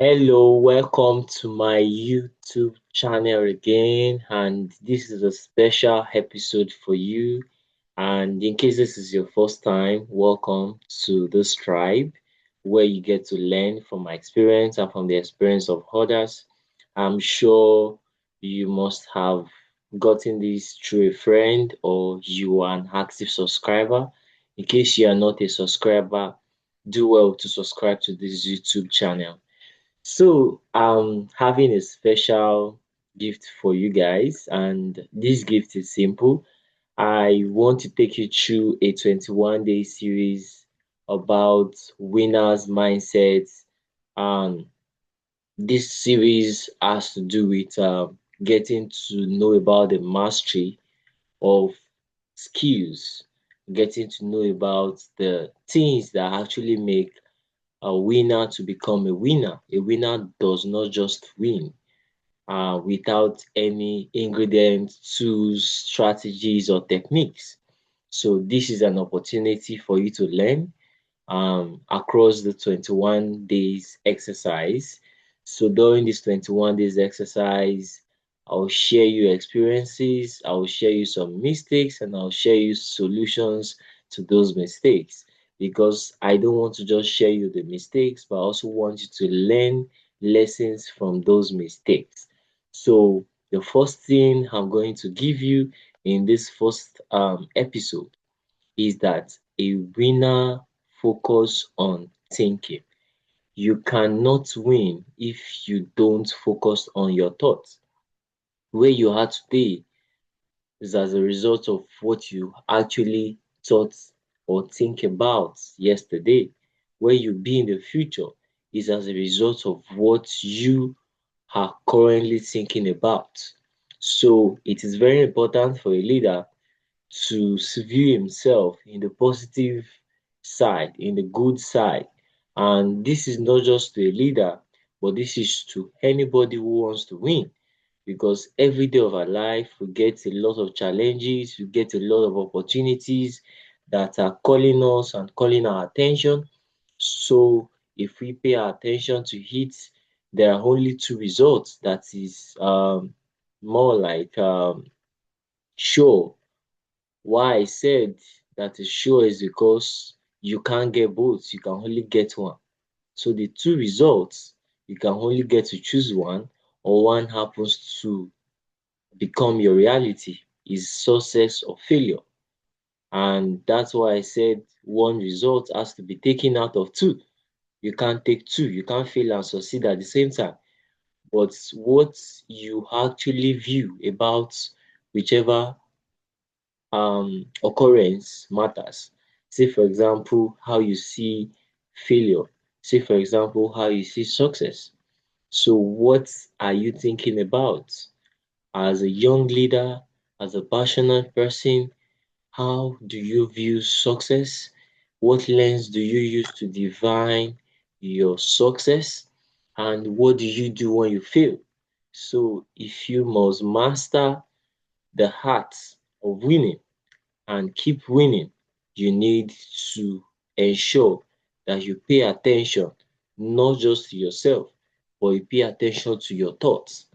Hello, welcome to my YouTube channel again, and this is a special episode for you. And in case this is your first time, welcome to this tribe where you get to learn from my experience and from the experience of others. I'm sure you must have gotten this through a friend or you are an active subscriber. In case you are not a subscriber, do well to subscribe to this YouTube channel. So I'm having a special gift for you guys, and this gift is simple. I want to take you through a 21-day series about winners' mindsets. And this series has to do with getting to know about the mastery of skills, getting to know about the things that actually make a winner to become a winner. A winner does not just win without any ingredients, tools, strategies, or techniques. So this is an opportunity for you to learn across the 21 days exercise. So during this 21 days exercise, I'll share you experiences, I'll share you some mistakes, and I'll share you solutions to those mistakes. Because I don't want to just share you the mistakes, but I also want you to learn lessons from those mistakes. So the first thing I'm going to give you in this first episode is that a winner focus on thinking. You cannot win if you don't focus on your thoughts. Where you are today is as a result of what you actually thought or think about yesterday. Where you be in the future is as a result of what you are currently thinking about. So it is very important for a leader to view himself in the positive side, in the good side. And this is not just to a leader, but this is to anybody who wants to win. Because every day of our life, we get a lot of challenges, we get a lot of opportunities that are calling us and calling our attention. So if we pay our attention to it, there are only two results. That is more like sure. Why I said that is sure is because you can't get both, you can only get one. So the two results, you can only get to choose one, or one happens to become your reality, is success or failure. And that's why I said one result has to be taken out of two. You can't take two, you can't fail and succeed at the same time. But what you actually view about whichever occurrence matters. Say, for example, how you see failure. Say, for example, how you see success. So, what are you thinking about as a young leader, as a passionate person? How do you view success? What lens do you use to define your success? And what do you do when you fail? So, if you must master the art of winning, and keep winning, you need to ensure that you pay attention not just to yourself, but you pay attention to your thoughts.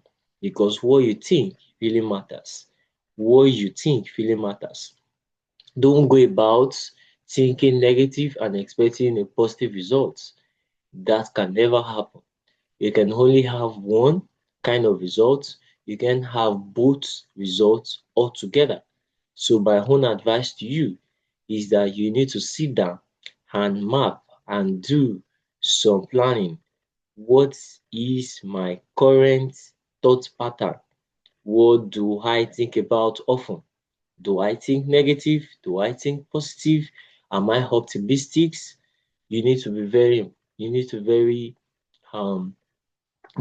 Because what you think really matters. What you think really matters. Don't go about thinking negative and expecting a positive result. That can never happen. You can only have one kind of result. You can have both results altogether. So my own advice to you is that you need to sit down and map and do some planning. What is my current thought pattern? What do I think about often? Do I think negative? Do I think positive? Am I optimistic? You need to be very um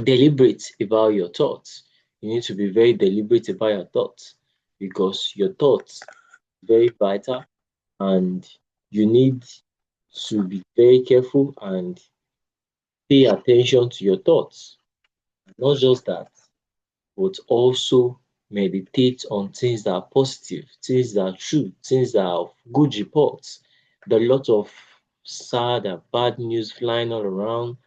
deliberate about your thoughts. You need to be very deliberate about your thoughts because your thoughts are very vital, and you need to be very careful and pay attention to your thoughts. Not just that, but also meditate on things that are positive, things that are true, things that are of good reports. There are a lot of sad and bad news flying all around,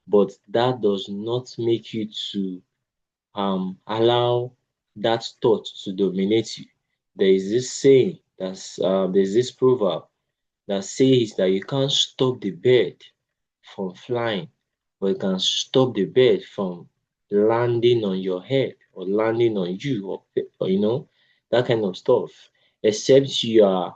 but that does not make you to allow that thought to dominate you. There is this saying there's this proverb that says that you can't stop the bird from flying, but you can stop the bird from landing on your head or landing on you, or that kind of stuff. Except you are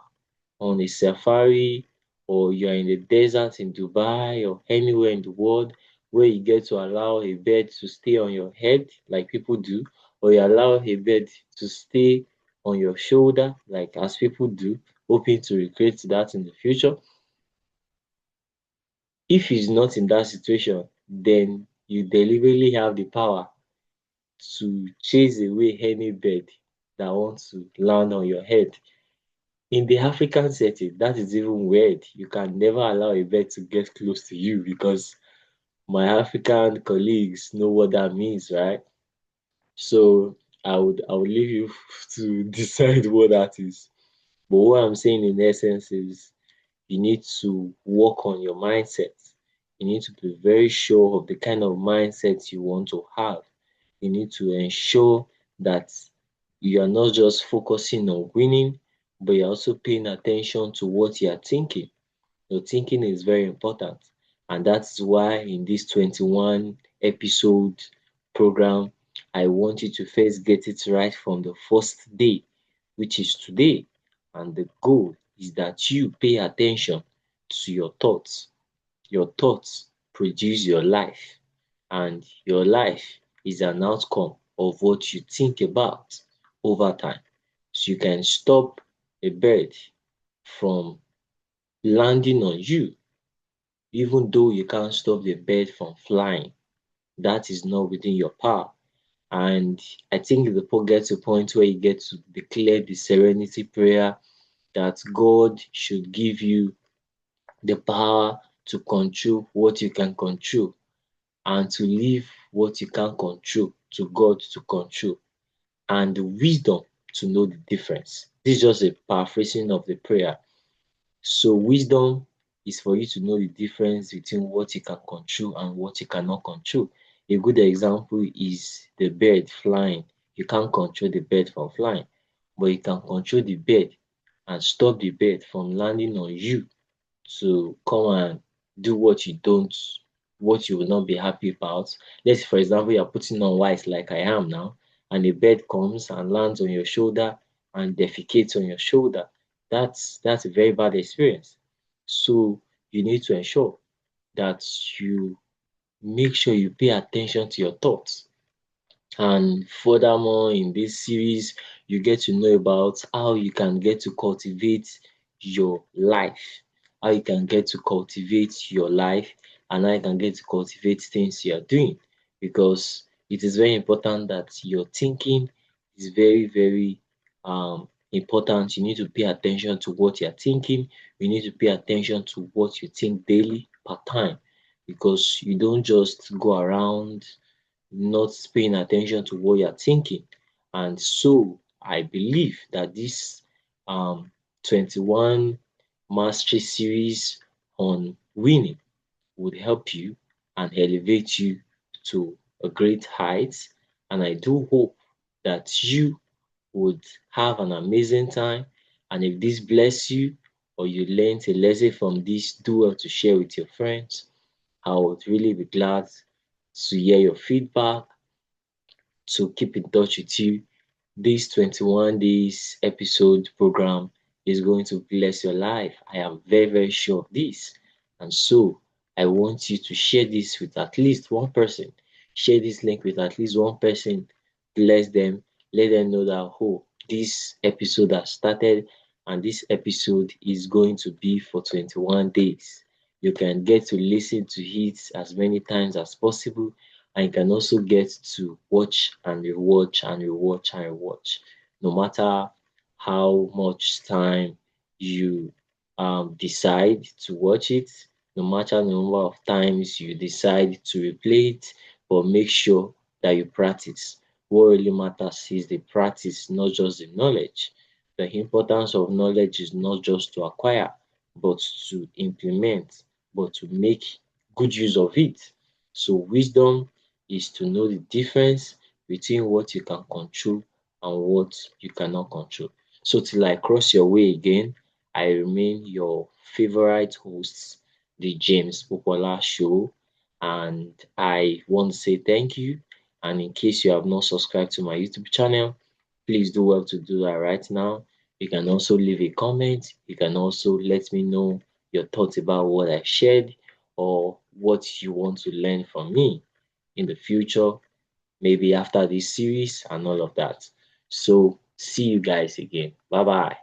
on a safari, or you're in the desert in Dubai or anywhere in the world where you get to allow a bird to stay on your head like people do, or you allow a bird to stay on your shoulder like as people do, hoping to recreate that in the future. If he's not in that situation, then you deliberately have the power to chase away any bird that wants to land on your head. In the African setting, that is even weird. You can never allow a bird to get close to you because my African colleagues know what that means, right? So I would leave you to decide what that is. But what I'm saying in essence is you need to work on your mindset. You need to be very sure of the kind of mindset you want to have. You need to ensure that you are not just focusing on winning, but you're also paying attention to what you are thinking. Your thinking is very important. And that's why in this 21 episode program, I want you to first get it right from the first day, which is today. And the goal is that you pay attention to your thoughts. Your thoughts produce your life, and your life is an outcome of what you think about over time. So you can stop a bird from landing on you, even though you can't stop the bird from flying. That is not within your power. And I think the point gets to a point where you get to declare the serenity prayer that God should give you the power to control what you can control and to leave what you can't control to God to control, and the wisdom to know the difference. This is just a paraphrasing of the prayer. So wisdom is for you to know the difference between what you can control and what you cannot control. A good example is the bird flying. You can't control the bird from flying, but you can control the bird and stop the bird from landing on you to come and do what you will not be happy about. Let's say, for example, you're putting on white like I am now, and a bird comes and lands on your shoulder and defecates on your shoulder. That's a very bad experience. So you need to ensure that you make sure you pay attention to your thoughts. And furthermore, in this series, you get to know about how you can get to cultivate your life, how you can get to cultivate your life, and how you can get to cultivate things you are doing. Because it is very important that your thinking is very, very important. You need to pay attention to what you're thinking. You need to pay attention to what you think daily per time, because you don't just go around not paying attention to what you're thinking. And so I believe that this 21 mastery series on winning would help you and elevate you to a great height. And I do hope that you would have an amazing time. And if this bless you or you learned a lesson from this, do well to share with your friends. I would really be glad to hear your feedback, to keep in touch with you. This 21 days episode program is going to bless your life. I am very, very sure of this. And so I want you to share this with at least one person. Share this link with at least one person. Bless them. Let them know that, oh, this episode has started and this episode is going to be for 21 days. You can get to listen to it as many times as possible, and you can also get to watch and rewatch and rewatch and rewatch. No matter how much time you decide to watch it, no matter the number of times you decide to replay it, but make sure that you practice. What really matters is the practice, not just the knowledge. The importance of knowledge is not just to acquire, but to implement, but to make good use of it. So wisdom is to know the difference between what you can control and what you cannot control. So till I cross your way again, I remain your favorite host, the James Popola Show, and I want to say thank you. And in case you have not subscribed to my YouTube channel, please do well to do that right now. You can also leave a comment. You can also let me know your thoughts about what I shared or what you want to learn from me in the future, maybe after this series and all of that. So, see you guys again. Bye bye.